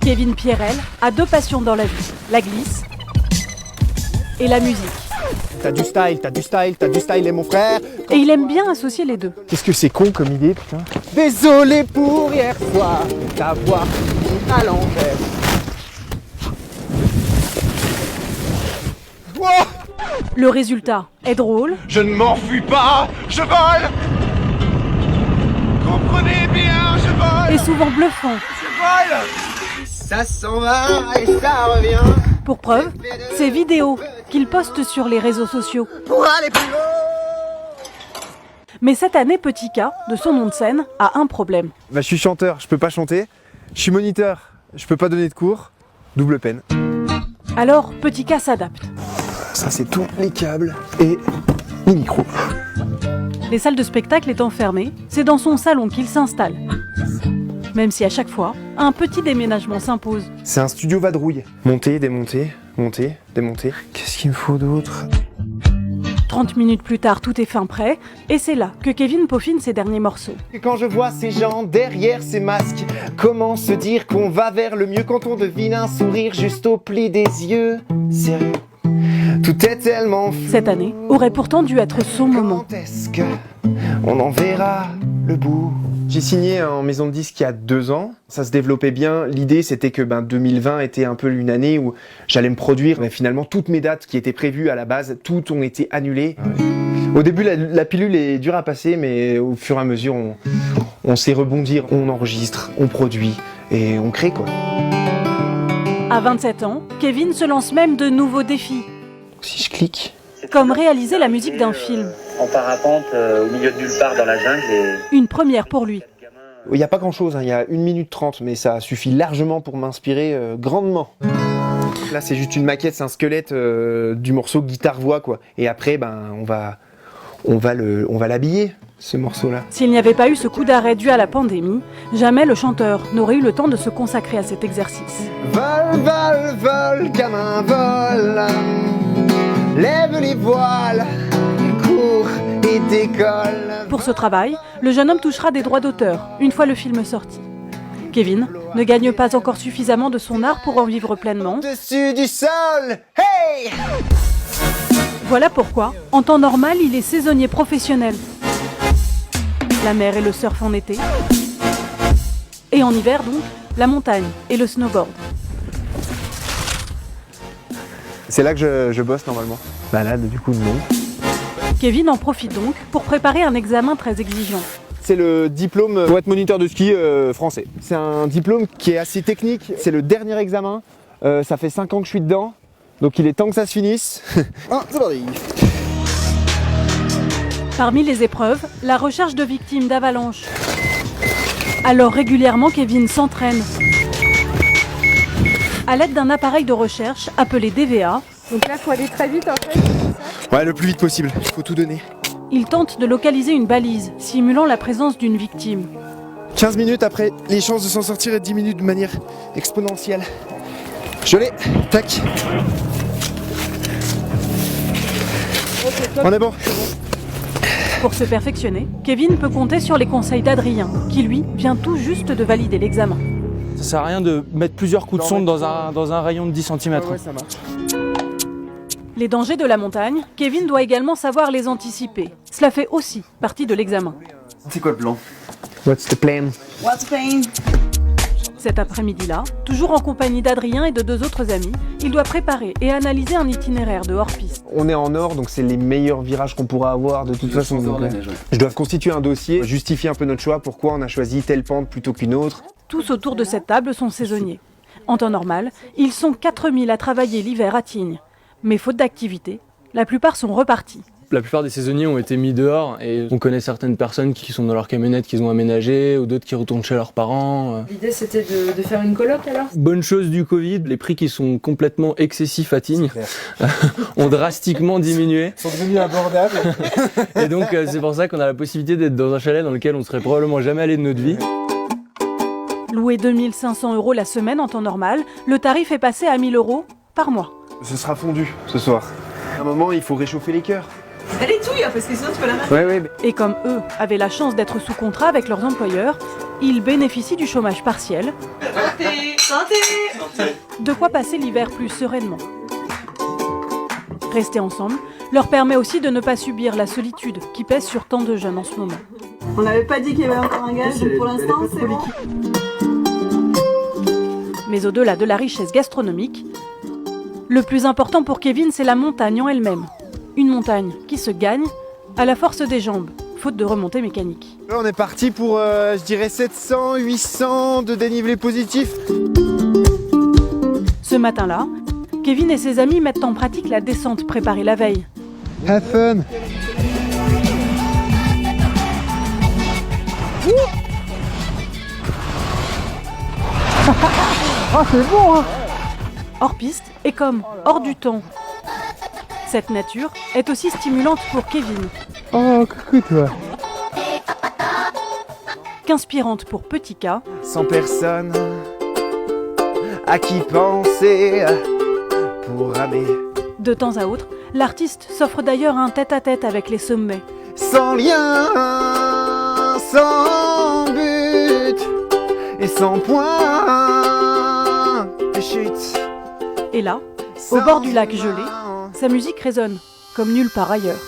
Kevin Pierrel a deux passions dans la vie, la glisse et la musique. T'as du style et mon frère. Et il aime bien associer les deux. Qu'est-ce que c'est con comme idée, putain. Désolé pour hier soir, t'avoir mis à l'envers. Wow. Le résultat est drôle. Je ne m'enfuis pas, je vole. Comprenez bien, je vole. Et souvent bluffant. Je vole. Ça s'en va et ça revient. Pour preuve, ces vidéos qu'il poste sur les réseaux sociaux. Pour aller plus haut. Mais cette année, Petit K, de son nom de scène, a un problème. Bah, je suis chanteur, je peux pas chanter. Je suis moniteur, je peux pas donner de cours. Double peine. Alors, Petit K s'adapte. Ça, c'est tous les câbles et les micros. Les salles de spectacle étant fermées, c'est dans son salon qu'il s'installe. Même si à chaque fois, un petit déménagement s'impose. C'est un studio vadrouille. Monter, démonter, monter, démonter. Qu'est-ce qu'il me faut d'autre ? 30 minutes plus tard, tout est fin prêt, et c'est là que Kevin peaufine ses derniers morceaux. Et quand je vois ces gens derrière ces masques, comment se dire qu'on va vers le mieux quand on devine un sourire juste au pli des yeux ? Sérieux ? Tout est tellement flou. Cette année aurait pourtant dû être son moment. Quand est-ce qu'on en verra le bout ? J'ai signé en maison de disques il y a 2 ans. Ça se développait bien. L'idée, c'était que 2020 était un peu une année où j'allais me produire. Mais finalement, toutes mes dates qui étaient prévues à la base, toutes ont été annulées. Au début, la pilule est dure à passer, mais au fur et à mesure, on sait rebondir. On enregistre, on produit et on crée, quoi. À 27 ans, Kevin se lance même de nouveaux défis. Si je clique... Comme réaliser la musique d'un film. En parapente, au milieu de nulle part dans la jungle. Une première pour lui. Il n'y a pas grand-chose, hein. Il y a 1 minute 30, mais ça suffit largement pour m'inspirer grandement. Là, c'est juste une maquette, c'est un squelette du morceau guitare-voix, quoi. Et après, on va l'habiller, ce morceau-là. S'il n'y avait pas eu ce coup d'arrêt dû à la pandémie, jamais le chanteur n'aurait eu le temps de se consacrer à cet exercice. Vol, vol, vol, comme un vol. Lève les voiles, cours et décolle. Pour ce travail, le jeune homme touchera des droits d'auteur une fois le film sorti. Kevin ne gagne pas encore suffisamment de son art pour en vivre pleinement. Dessus du sol, hey! Voilà pourquoi, en temps normal, il est saisonnier professionnel. La mer et le surf en été. Et en hiver donc, la montagne et le snowboard. C'est là que je bosse normalement. Bah là, du coup, non. Kevin en profite donc pour préparer un examen très exigeant. C'est le diplôme pour être moniteur de ski français. C'est un diplôme qui est assez technique. C'est le dernier examen. Ça fait 5 ans que je suis dedans. Donc il est temps que ça se finisse. Ah, c'est parti. Parmi les épreuves, la recherche de victimes d'avalanches. Alors régulièrement, Kevin s'entraîne à l'aide d'un appareil de recherche appelé DVA. Donc là, il faut aller très vite en fait. Ouais, le plus vite possible. Il faut tout donner. Il tente de localiser une balise, simulant la présence d'une victime. 15 minutes après, les chances de s'en sortir diminuent de manière exponentielle. Je l'ai. Tac. On est bon. Pour se perfectionner, Kevin peut compter sur les conseils d'Adrien, qui lui vient tout juste de valider l'examen. Ça sert à rien de mettre plusieurs coups de sonde dans un rayon de 10 cm. Ouais, ça marche. Les dangers de la montagne, Kevin doit également savoir les anticiper. Cela fait aussi partie de l'examen. C'est quoi le plan? What's the plan? Cet après-midi-là, toujours en compagnie d'Adrien et de 2 autres amis, il doit préparer et analyser un itinéraire de hors-piste. On est en nord, donc c'est les meilleurs virages qu'on pourra avoir de toute façon. Donc, je dois constituer un dossier, justifier un peu notre choix, pourquoi on a choisi telle pente plutôt qu'une autre. Tous autour de cette table sont saisonniers. En temps normal, ils sont 4000 à travailler l'hiver à Tignes. Mais faute d'activité, la plupart sont repartis. La plupart des saisonniers ont été mis dehors et on connaît certaines personnes qui sont dans leur camionnette qu'ils ont aménagée ou d'autres qui retournent chez leurs parents. L'idée c'était de faire une coloc alors? Bonne chose du Covid, les prix qui sont complètement excessifs à Tignes ont drastiquement diminué. Ils sont devenus abordables. Et donc c'est pour ça qu'on a la possibilité d'être dans un chalet dans lequel on serait probablement jamais allé de notre vie. Loué 2 500 € la semaine en temps normal, le tarif est passé à 1 000 € par mois. Ce sera fondu ce soir. À un moment, il faut réchauffer les cœurs. Elle est touille, parce que sinon tu peux la mettre. Ouais. Et comme eux avaient la chance d'être sous contrat avec leurs employeurs, ils bénéficient du chômage partiel. Partez. Santé. De quoi passer l'hiver plus sereinement. Rester ensemble leur permet aussi de ne pas subir la solitude qui pèse sur tant de jeunes en ce moment. On n'avait pas dit qu'il y avait encore un gage, donc pour l'instant c'est bon. Mais au-delà de la richesse gastronomique, le plus important pour Kevin, c'est la montagne en elle-même. Une montagne qui se gagne à la force des jambes, faute de remontée mécanique. On est parti pour, je dirais, 700, 800 de dénivelé positif. Ce matin-là, Kevin et ses amis mettent en pratique la descente préparée la veille. Have fun. Oh, c'est bon, hein. Hors piste et comme hors du temps. Cette nature est aussi stimulante pour Kevin Oh, coucou toi. qu'inspirante pour Petit K, Sans personne à qui penser pour ramer. de temps à autre, l'artiste s'offre d'ailleurs un tête-à-tête avec les sommets. Sans lien, sans but et sans point de chute. Et là, au bord du lac gelé, sa musique résonne comme nulle part ailleurs.